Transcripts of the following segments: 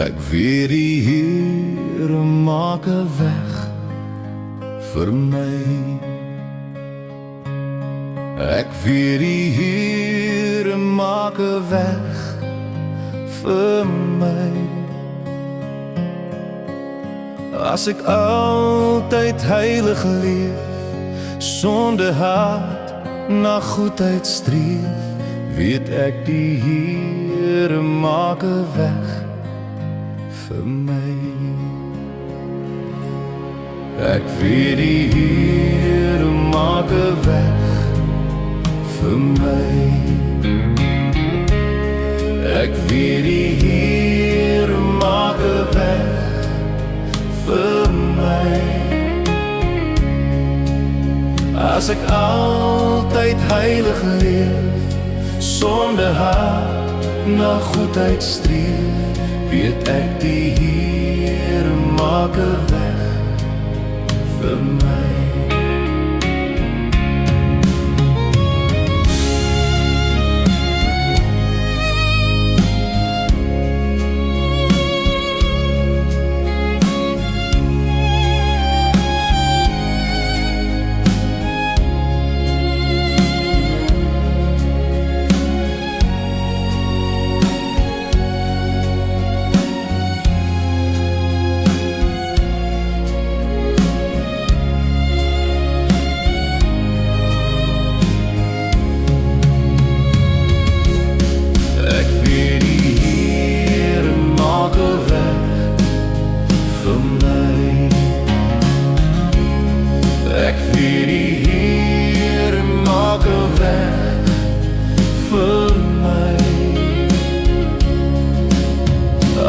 Ek weet die Here maak 'n weg vir my. Ek weet die Here maak 'n weg vir my. As ek altyd heilig leef, sonder haat na goedheid streef, weet ek die Here maak 'n weg vir my. Ek weet die Here maak 'n weg vir my. Ek weet die Here maak 'n weg vir my. As ek altyd heilig leef, sonder haat na goedheid streef, weet ek die Here maak 'n weg vir my. Ek weet die Here maak 'n weg vir my.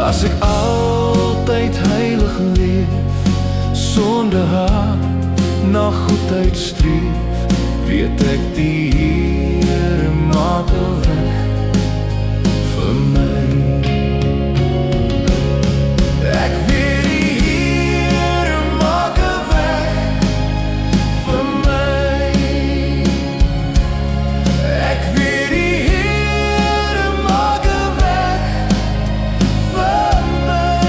As ek altyd heilig leef, sonder haat na goedheid streef, weet ek die Here maak 'n weg vir my. Ek weet die Here maak 'n weg vir my. Ek weet die Here maak 'n weg vir my.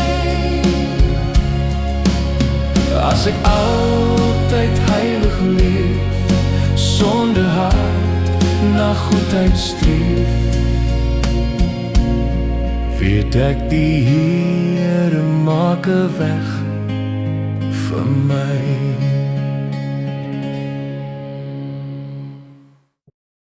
As ek altyd heilig leef, sonder haat na goedheid streef, weet ek die Here maak 'n weg vir my.